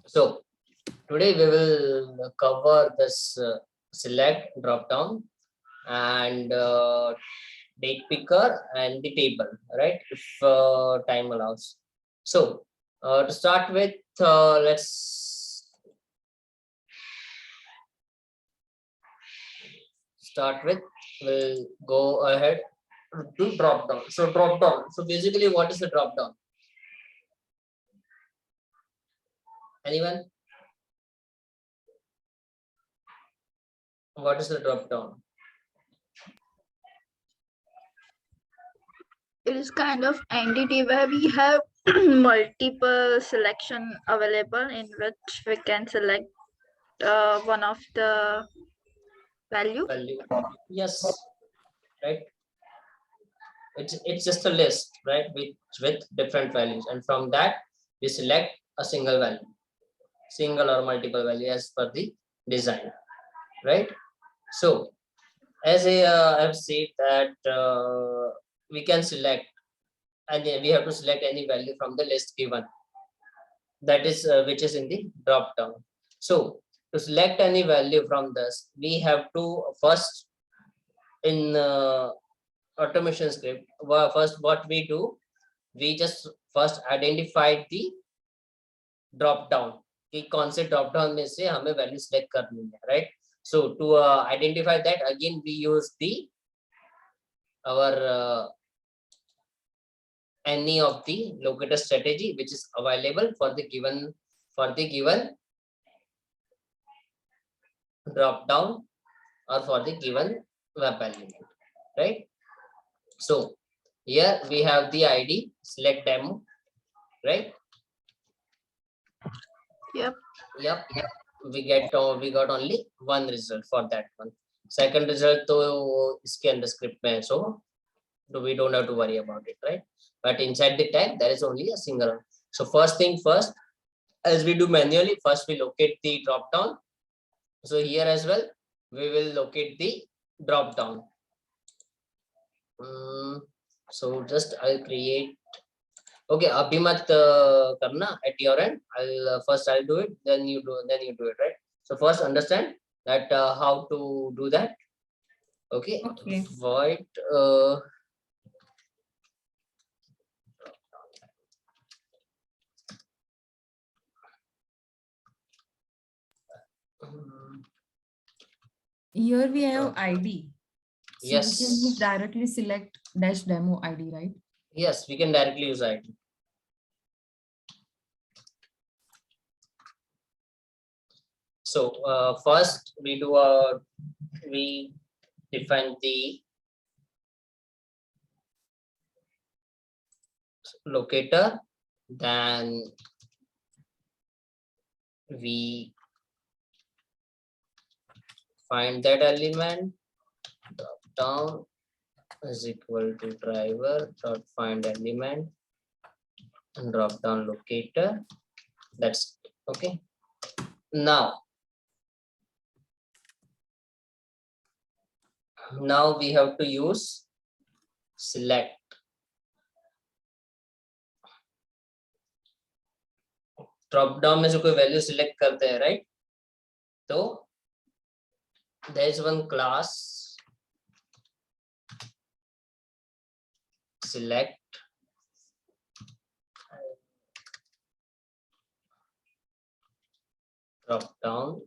So today we will cover this select dropdown and date picker and the table, right? If time allows. So to start with, let's start with. We'll go ahead to drop down. So drop down. So basically, what is the drop down? Anyone? What is the drop down? It is kind of entity where we have multiple selection available in which we can select one of the value. Yes, right. It's just a list, right, with different values, and from that we select a single value, single or multiple value as per the design, right? So as I've said that we can select, and we have to select any value from the list given, that is which is in the drop down. So to select any value from this, we have to first in automation script, first what we do, we just first identify the drop down कि कौन से drop down में से हमें value select करनी है, right? So to identify that, again we use the our any of the locator strategy which is available for the given drop down or for the given web element, right? So here we have the ID select demo, right? Yep. We got only one result for that one. Second result to iske under script mein, so we don't have to worry about it, right? But inside the tag there is only a single one. So first thing first, as we do manually, first we locate the drop down. So here as well we will locate the drop down. So just I'll create. Okay, abhi mat karna at your end. I'll do it, then you do it, right? So first understand that how to do that. Okay. Void here we have ID. So yes, we can just directly select dash demo ID, right? Yes, we can directly use ID. So first we define the locator, then we find that element, drop down is equal to driver dot find element and drop down locator. That's okay. Now we have to use select. Drop down में जो कोई value select करते हैं, right? तो there is one class select drop down.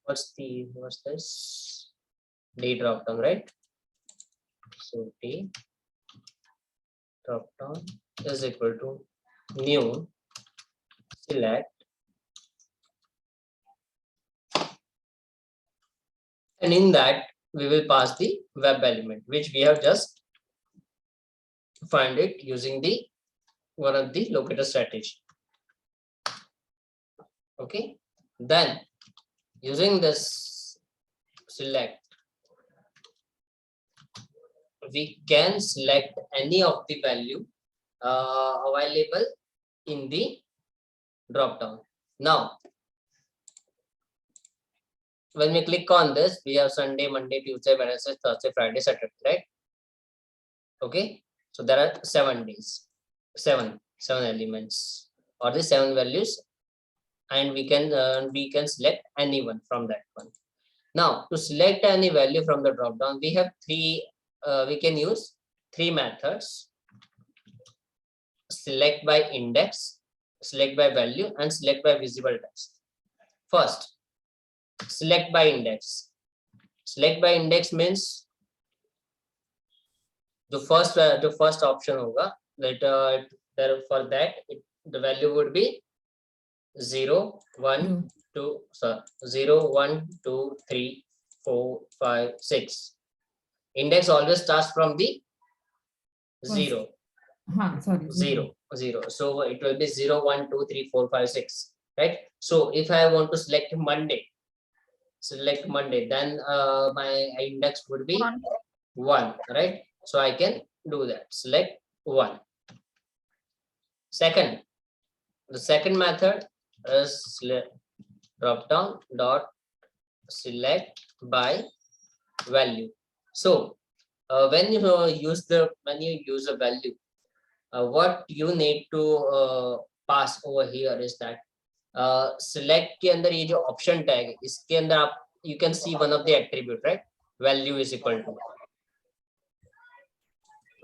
What's this? D drop down, right? So D drop down is equal to new select, and in that we will pass the web element which we have just find it using the one of the locator strategy. Okay, then using this select, we can select any of the value available in the drop down. Now when we click on this, we have Sunday, Monday, Tuesday, Wednesday, Thursday, Friday, Saturday, right? Okay, so there are 7 days, seven elements or the 7 values, and we can select anyone from that one. Now to select any value from the drop down, we have we can use 3 methods: select by index, select by value, and select by visible text. First, select by index. Select by index means the first option hoga that there for that the value would be 0 1 2 sorry 0 1 2 3 4 5 6. Index always starts from the 0. Sorry. 0 0, so it will be 0 1 2 3 4 5 6, right? So if I want to select Monday, then my index would be 1, right? So I can do that, select 1. The second method is drop down dot select by value. So when you use a value, what you need to pass over here is that select के अंदर ये जो option tag है, इसके अंदर आप you can see one of the attribute, right? Value is equal to,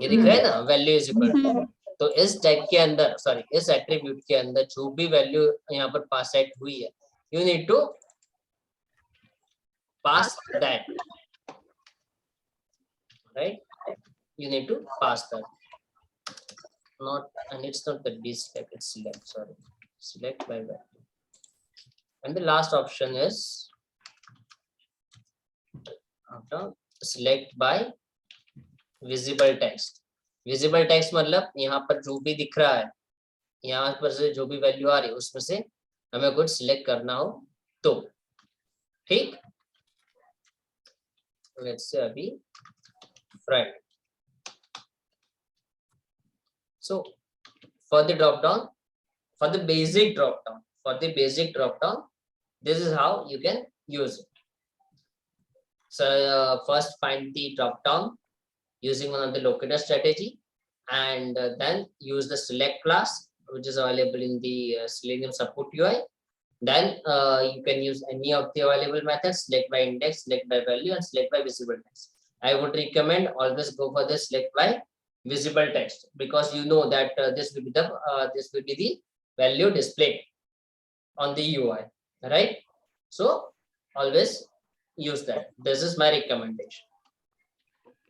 ये दिख रहा है ना, value is equal to. तो इस टैग के अंदर इस एट्रीब्यूट के अंदर जो भी वैल्यू यहाँ पर पास सेट हुई है, you need to pass that, right? You need to pass that. And it's not the select, it's select, select by value. And the last option is select by visible text. Visible text मतलब यहाँ पर जो भी दिख रहा है, यहाँ पर से जो भी वैल्यू आ रही है उसमें से हमें कुछ सिलेक्ट करना हो तो, ठीक? लेट्स से अभी friend. So for the drop down, for the basic drop down, this is how you can use it. So first find the drop down using one of the locator strategy, and then use the select class which is available in the Selenium support UI. Then you can use any of the available methods: select by index, select by value, and select by visible text. I would recommend always go for the select by visible text, because you know that this will be the value displayed on the UI, right? So always use that. This is my recommendation.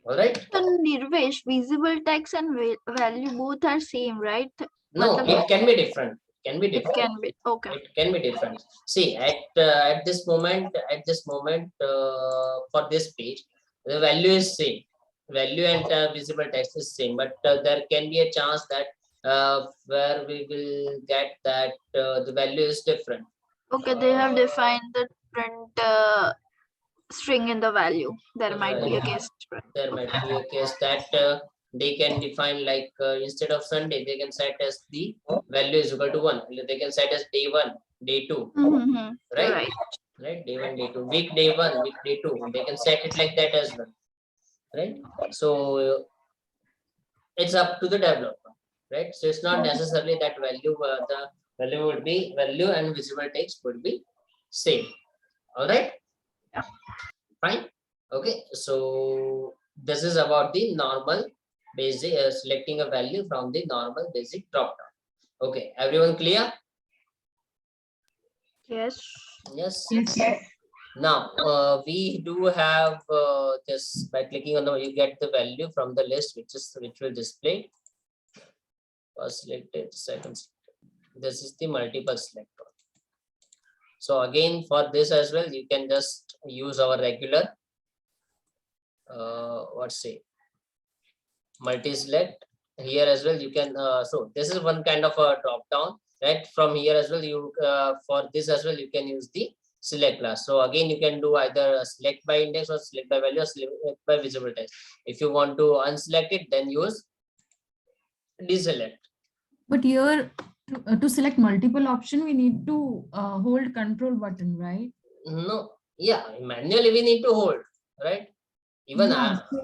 All right. So Nirvesh, visible text and value both are same, right? No, it can be different. It can be, okay. It can be different. See, at this moment, for this page, the value is same. Value and visible text is same, but there can be a chance that where we will get that the value is different. Okay, they have defined the different string in the value. There might be a case. There might be a case that they can define like instead of Sunday, they can set as the value is equal to 1. They can set as day 1, day 2, right? Right, day 1, day 2, week day 1, week day 2. They can set it like that as well, right? So it's up to the developer, right? So it's not necessarily that value the value would be value and visible text would be same. All right. Yeah. Fine. Okay, so this is about the normal basic selecting a value from the normal basic drop down. Okay, everyone clear? Yes. Yes. Now we do have this, by clicking on the, you get the value from the list which will display. First selected, second selected. This is the multiple selector. So again, for this as well, you can just use our regular multi-select. Here as well you can so this is one kind of a drop down, right? From here as well you for this as well you can use the select class. So again you can do either select by index or select by value or select by visible text. If you want to unselect it, then use deselect. But here to select multiple option, we need to hold control button, right? No, yeah, manually we need to hold, right? Even Yeah, so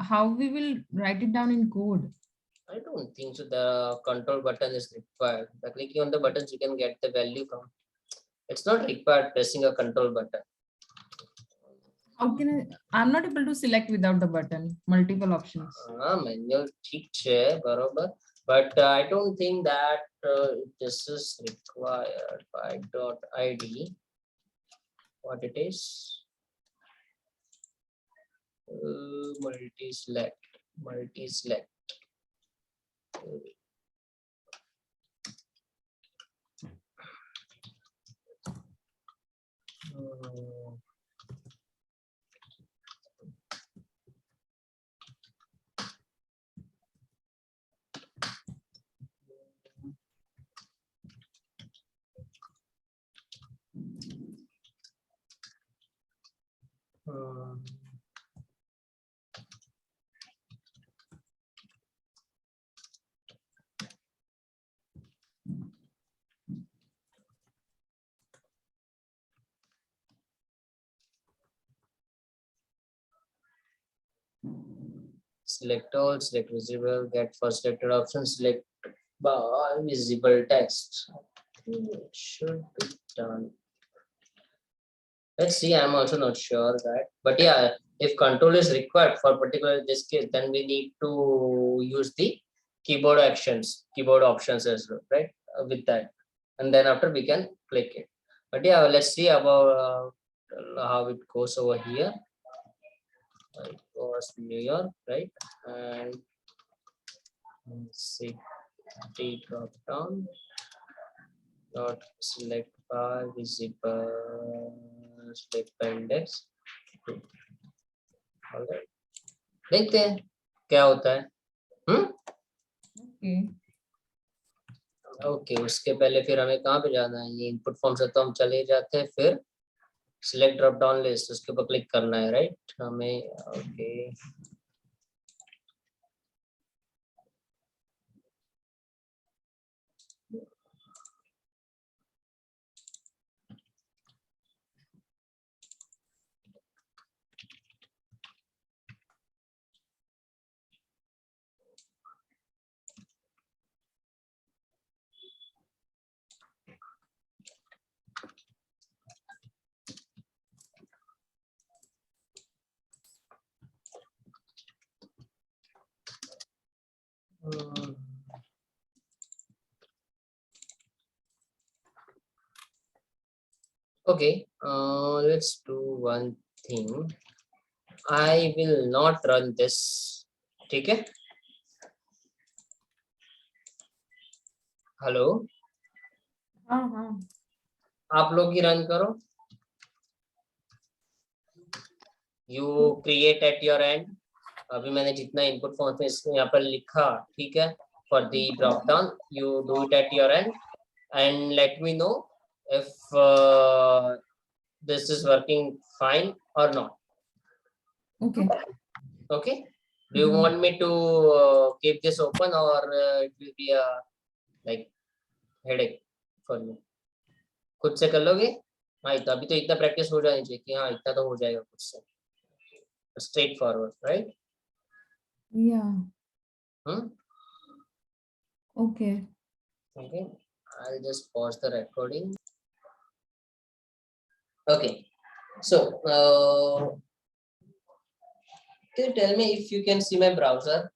how we will write it down in code? I don't think so. The control button is required. By clicking on the buttons, you can get the value from. It's not required pressing a control button. How can I'm not able to select without the button, multiple options. Manual teacher, barobar. But I don't think that this is required by .id. What it is? Multi-select. Uh, Select all, select visible, get first selected option, select bar visible text. It should be done. Let's see, I'm also not sure that, but yeah, if control is required for particular this case, then we need to use the keyboard options as well, right? With that, and then after we can click it. But yeah, let's see about how it goes over here. It was New York, right? And city drop down. Not select bar visible select by index. Alright. देखते हैं क्या होता है. Okay. Okay उसके पहले फिर हमें कहाँ पे जाना है. ये इनपुट फॉर्म से तो हम चले जाते हैं. फिर सिलेक्ट ड्रॉप डाउन लिस्ट उसके ऊपर क्लिक करना है, राइट हमें. Okay okay, let's do one thing. I will not run this. ठीक है. हेलो हाँ आप लोग ही रन करो. You create at your and. अभी मैंने जितना इनपुट फॉर्म में इसमें यहाँ पर लिखा, ठीक है, for the drop down you do it at your and and let me know if this is working fine or not. Okay. Okay, do you want me to keep this open or it will be a like headache for you? खुद से कर लोगे. हाँ अभी तो इतना practice हो जानी चाहिए कि हाँ इतना तो हो जाएगा खुद से. Straight forward, right? Yeah. Okay. Okay, I'll just pause the recording. Okay, so can you tell me if you can see my browser?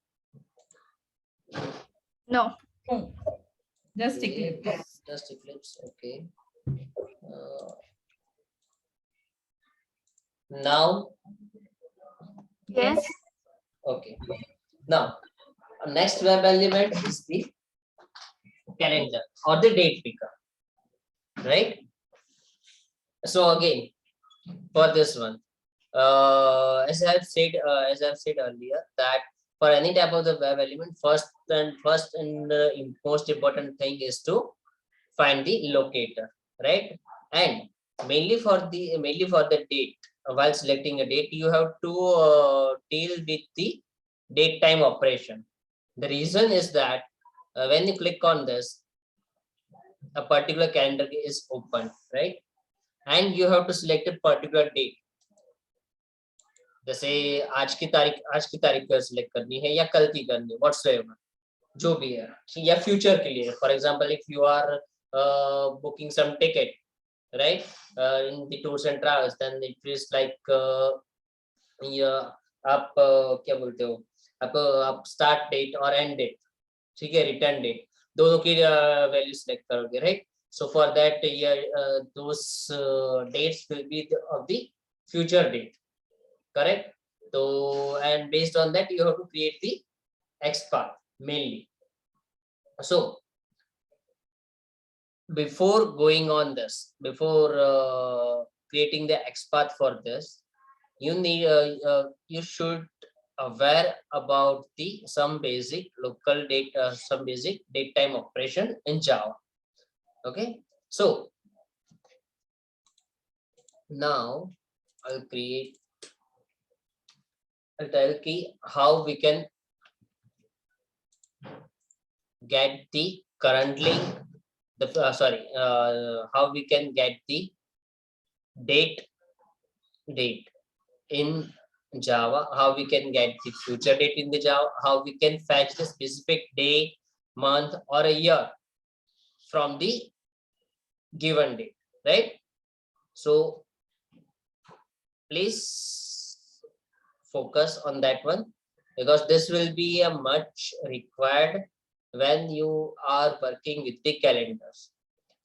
No. Just Eclipse. Just Eclipse. Okay. Now. Yes. Okay. Now, next web element is the calendar or the date picker, right? So again, for this one, as I've said earlier, that for any type of the web element, first and most important thing is to find the locator, right? And mainly for the date. While selecting a date, you have to deal with the date time operation. The reason is that when you click on this, a particular calendar is open, right? And you have to select a particular date. जैसे आज की तारीख को select करनी है या कल की करनी है, व्हाट्सएवर जो भी है, या फ्यूचर के लिए. For example if you are booking some ticket, right, in the tours and travels, then it is like आप क्या बोलते हो, आप स्टार्ट डेट और एंड डेट, ठीक है, रिटर्न डेट, दोनों की वैल्यू सिलेक्ट करोगे, right. So for that those dates will be of the future date, correct. So and based on that you have to create the XPath mainly. So before going on this, before creating the XPath for this, you need you should aware about the some basic local data, some basic DateTime operation in Java. Okay, so now I'll tell you how we can get the currently the how we can get the date in Java, how we can get the future date in the Java, how we can fetch the specific day, month or a year from the given date, right. So please focus on that one, because this will be a much required when you are working with the calendars.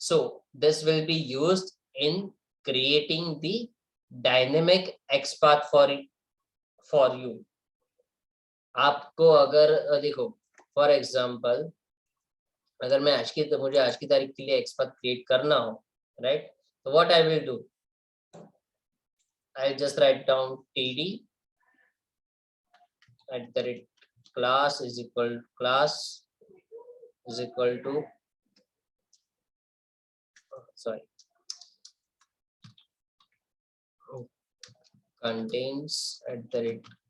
So this will be used in creating the dynamic XPath for you. आपको अगर देखो for example, अगर मैं मुझे आज की तारीख के लिए XPath क्रिएट करना हो, राइट, तो what I will do, I'll just write down td @class is equal to sorry, contains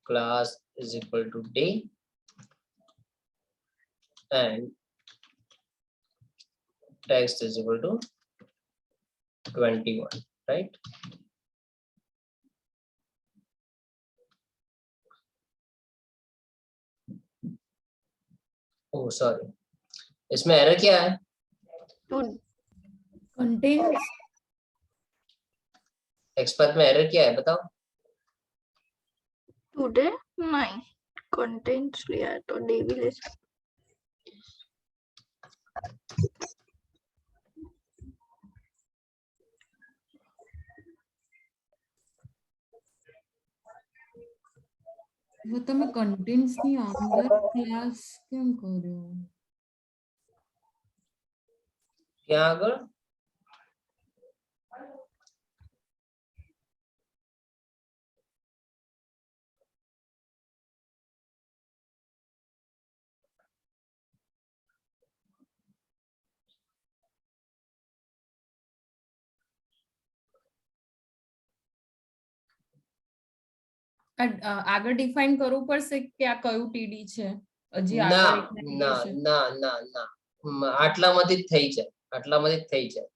@class is equal to day and text is equal to 21, right. Oh sorry, इसमें error क्या है, contains XPath में error क्या है बताओ. today नहीं contains लिया है तो डे भी ले सकते. वो તમે contents ની અંદર class કેમ કર્યો? क्या આગળ આગળ ડિફાઇન કરવું પડશે કે આ કયું ટીડી છે? હજી ના આગળ એક ના છે. ના ના ના આટલામાંથી જ થઈ જાય, આટલામાંથી જ થઈ જાય.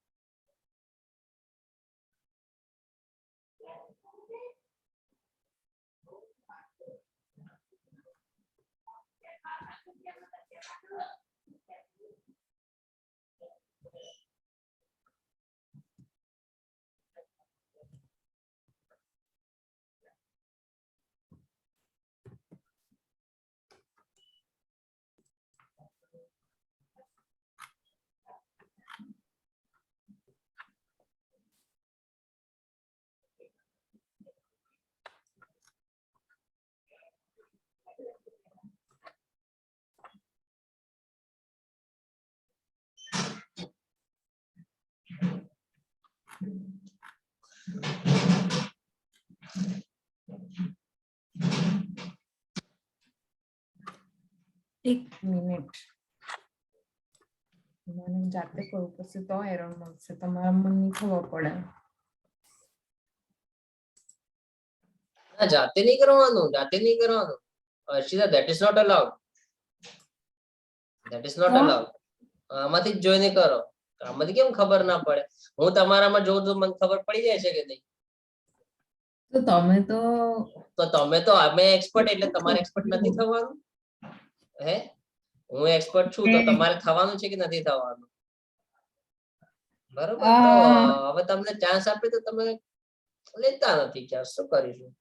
એક મિનિટ મને જાતે કરવું પડશે તો એરર મળશે, તમારા મને ખબર પડે. ના જાતે નહીં કરવાનું અર્શિતા, that is not allowed, આમાંથી જ જોઈને કરો. આમાંથી કેમ ખબર ના પડે, હું તમારામાં જોઉં તો મને ખબર પડી જાય છે કે નહીં. તો તમે તો તો તમે તો અમે એક્સપર્ટ એટલે તમારે એક્સપર્ટ નથી થવાનું હે હું એક્સપર્ટ છું તો તમારે થવાનું છે કે નથી થવાનું બરોબર તો હવે તમને ચાન્સ આપે તો તમે લેતા નથી ક્યાં શું કરીશું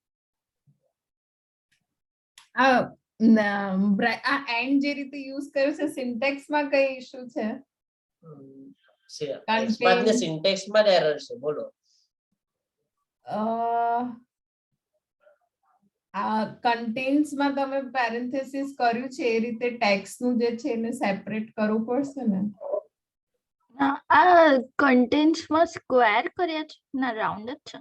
આ એન્ડ જે રીતે યુઝ કર્યું છે સિન્ટેક્સ માં કઈ ઇશ્યુ છે એક્સપાર્ટ ને સિન્ટેક્સ માં એરર છે બોલો આ કન્ટેન્ટ્સ માં તમે પેરેન્થેસિસ કર્યું છે એ રીતે ટેક્સ્ટ નું જે છે એને સેપરેટ કરવું પડશે ને આ કન્ટેન્ટ્સમાં સ્ક્વેર કર્યા છે ના રાઉન્ડ જ છે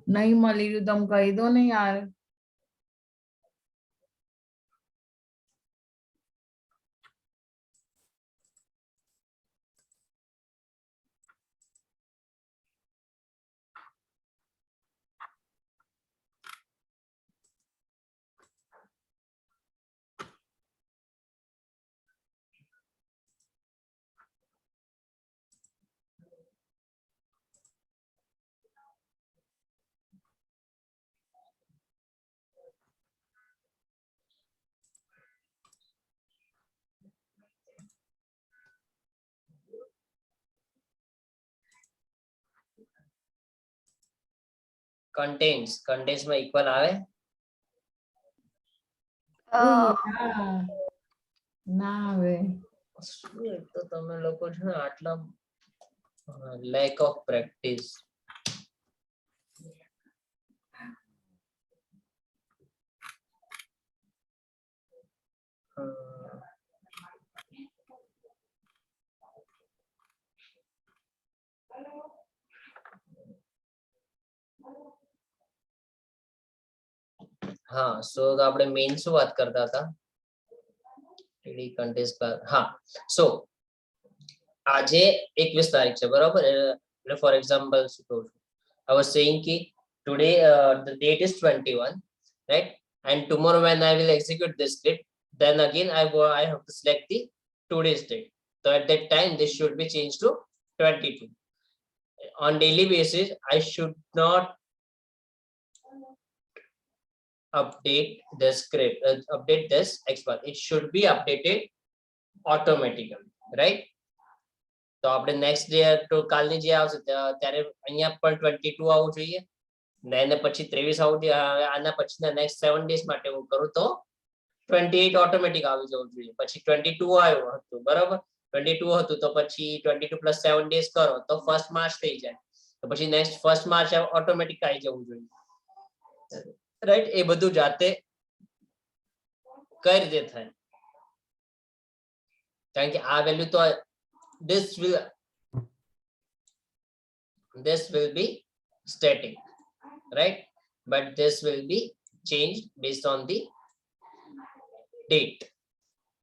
નહીં મળી રહ્યું તમે કહી દો ને યાર કન્ટેન્ટ્સ માં ઇક્વલ આવે ના હવે શું એક તો તમે લોકો છે ને આટલા લેક ઓફ પ્રેક્ટિસ હા સો તો આપણે મેઇન શું વાત કરતા હતા કન્ટેસ્ટ હા સો આજે 21 તારીખ છે બરાબર એટલે ફોર એક્ઝામ્પલ શું કહું છું I was saying ki today the date is 21 right and tomorrow when I will execute this script then again I have to select the today's date so at that time this should be changed to 22 on daily basis I should not update the script update this expert it should be updated automatically right તો આપણે next day તો કાલની જે આવશે ત્યારે અહીંયા પણ 22 આવવું જોઈએ ને એને પછી 23 આવવું જોઈએ આના પછીના નેક્સ્ટ 7 ડેઝ માટે હું કરું તો 28 ઓટોમેટિક આવી જવું જોઈએ પછી 22 આવ્યું હતું બરાબર 22 હતું તો પછી 22 પ્લસ 7 ડેઝ કરો તો 1st માર્ચ થઈ જાય તો પછી નેક્સ્ટ 1st માર્ચ ઓટોમેટિક આવી જવું જોઈએ રાઈટ એ બધું જાતે કઈ રીતે થાય કારણ કે આ વેલ્યુ તો this will be static right but this will be changed based on the date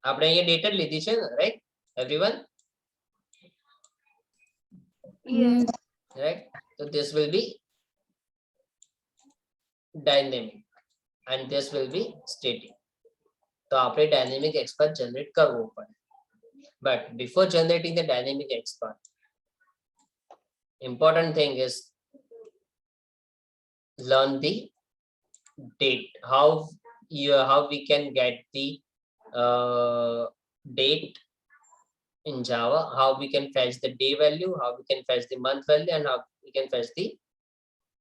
આપણે અહીંયા ડેટ જ લીધી છે ને right everyone yes right so this will be dynamic and this will be static તો આપણે dynamic expert generate કરવો પડે but before generating the dynamic expert important thing is learn the date how we can get the date in Java, how we can fetch the day value, how we can fetch the month value, and how we can fetch the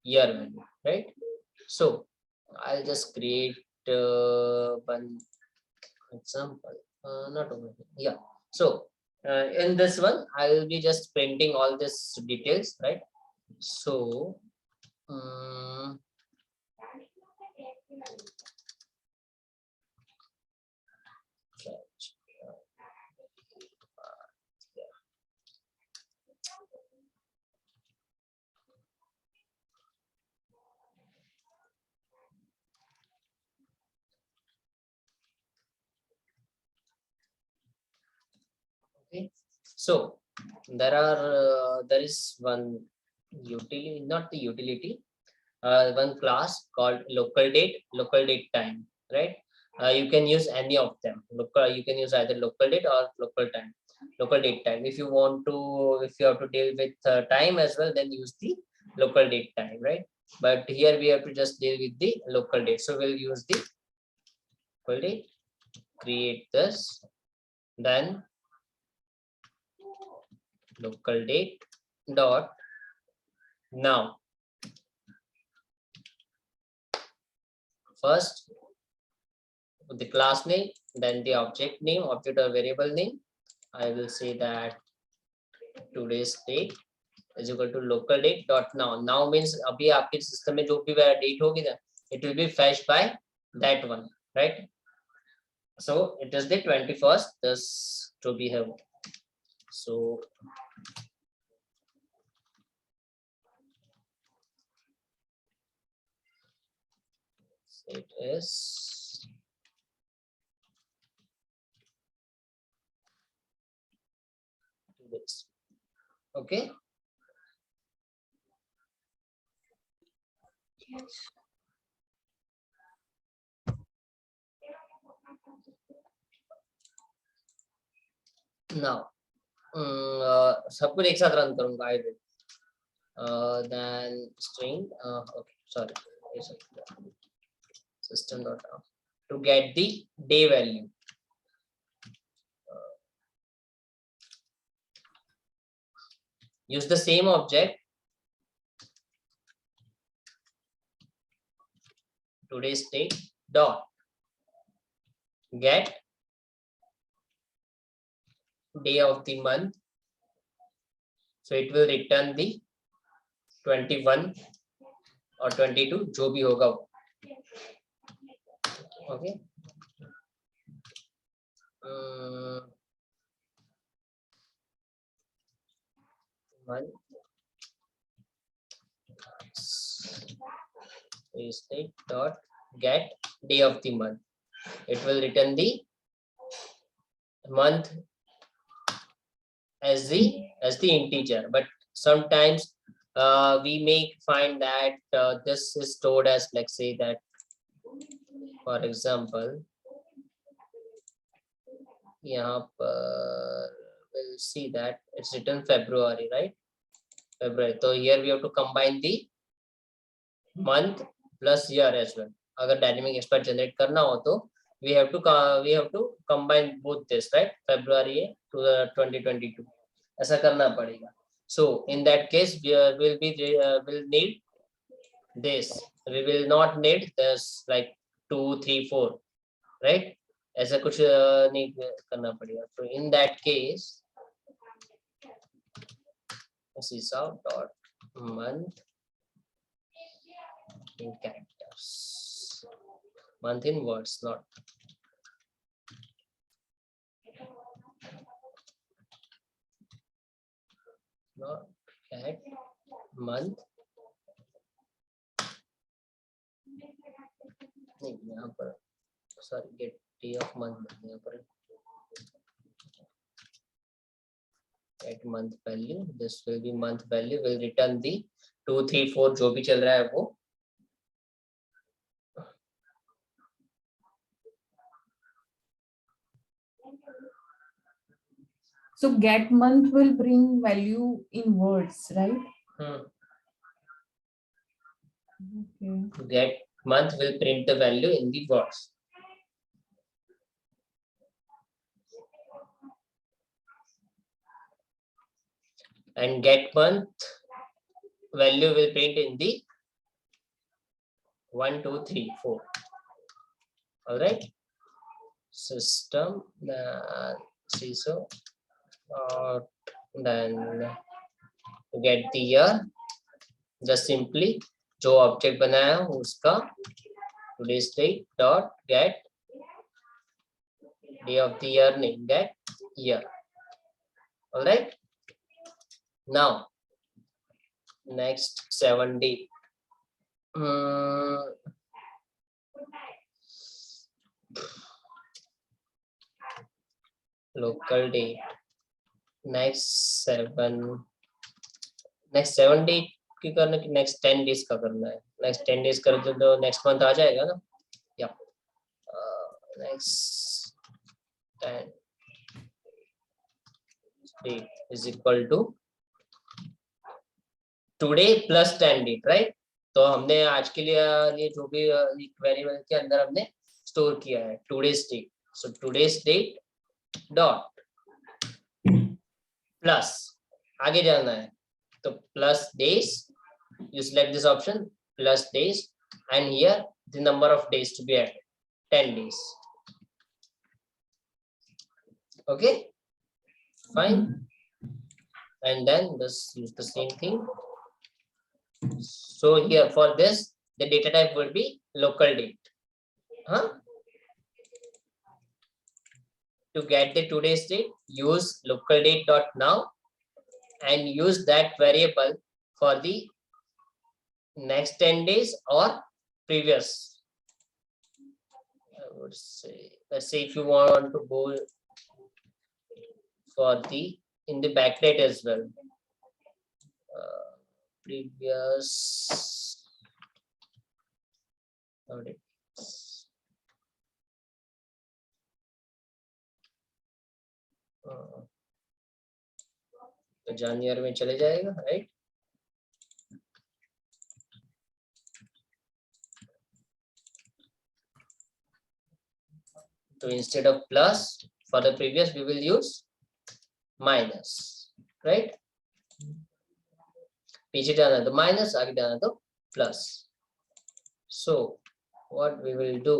year value, right? So I'll just create one example, not over here. Yeah. So in this one, I will be just printing all these details, right? So Okay, so there is one utility, not the utility, one class called local date time, right? You can use any of them. You can use either local date or local date time. If you want to, if you have to deal with time as well, then use the local date time, right? But here we have to just deal with the local date. So we'll use the local date, create this, then local date dot now. First the class name, then the object name, object or variable name. I will say that today's date is equal to local date dot now. Now means अभी आपके system में जो भी date होगी ना, it will be fetched by that one, right? So it is the 21st. This to be have. So it is this. Okay. Yes. Now सब कुछ एक साथ रन करूंगा. I will. Then string. Okay, sorry. System.out to get the day value. Use the same object, today's date dot get day of the month. So it will return the 21 or 22, जो भी होगा वो. Okay. Month is date dot get day of the month. It will return the month as the integer, but sometimes we may find that this is stored as, like, say that, for example, यहाँ पर we'll see that it's written February, right? February. So here we have to combine the month plus year as well. अगर dynamic expert generate करना हो तो we have to combine both this, right? February to the 2022. ऐसा करना पड़ेगा. So in that case we will need this. We will not need this like 2, 3, 4, right? ऐसा कुछ नहीं करना पड़ेगा. So in that case, sysout dot month in characters, month in words, not get month. नहीं यहाँ पर, sorry, get day of month यहाँ पर. At month value, this will be month value, will return the 2, 3, 4 जो भी चल रहा है वो. So get month will bring value in words, right? Okay. Get month will print the value in the words. And get month value will print in the 1, 2, 3, 4. All right. System CISO, then get the year. Just simply जो object बनाया उसका today's date dot get day of the year name, get year. All right. Now next 7 day. Local date next 7 day की करना कि next 10 days का करना है? Next 10 days कर दो तो नेक्स्ट मंथ आ जाएगा ना? या next 10 day is equal to today plus 10 date, right? तो हमने आज के लिए ये जो भी वेरिएबल के अंदर हमने स्टोर किया है today's date, so today's date dot plus आगे जाना है तो plus days, you select this option plus days and here the number of days to be added 10 days. Okay, fine. And then just use the same thing. So here for this the data type will be local date. To get the today's date, use local date dot now and use that variable for the next 10 days or previous. I would say, let's say if you want to go for the in the backdate as well, previous तो जनवरी में चले जाएगा, right? So instead of plus for the previous we will use minus, right? पीछे जाना तो minus, आगे जाना तो plus. So what we will do,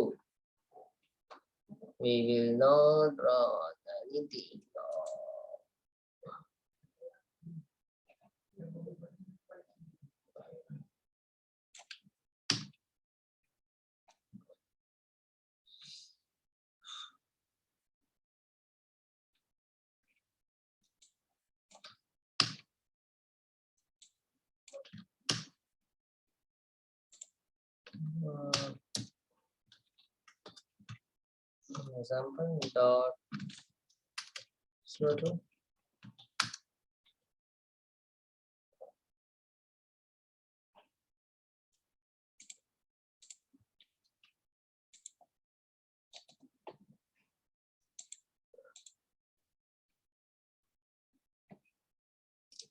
we will not draw anything. Example dot slow to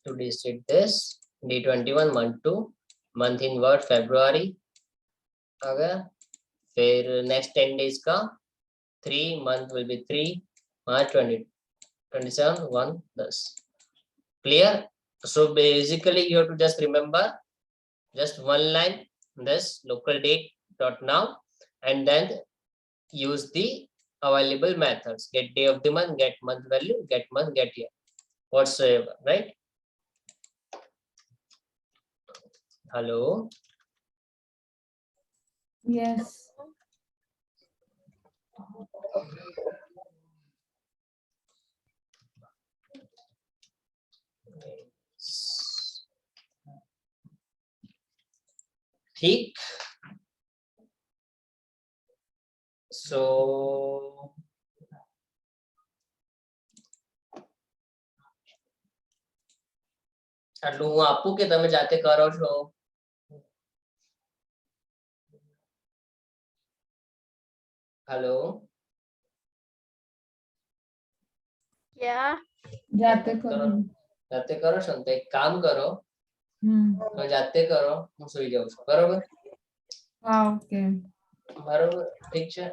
today's date this day 21 month 2 month in word February आ गया, फिर next 10 days का 3 month will be 3 March 27 1 10. Clear? So basically you have to just remember just one line this local date dot now and then use the available methods, get day of the month, get month value, get month, get year, whatsoever, right? Hello? Yes. ठीक, so આટલું હું આપું કે તમે જાતે કરો છો? Hello Yeah. જાતે કરો. જાતે કરો છો ને તો એક કામ કરો, તમે જાતે કરો, હું સુઈ જાઉં છું, બરોબર? હા, ઓકે. બરોબર, ઠીક છે.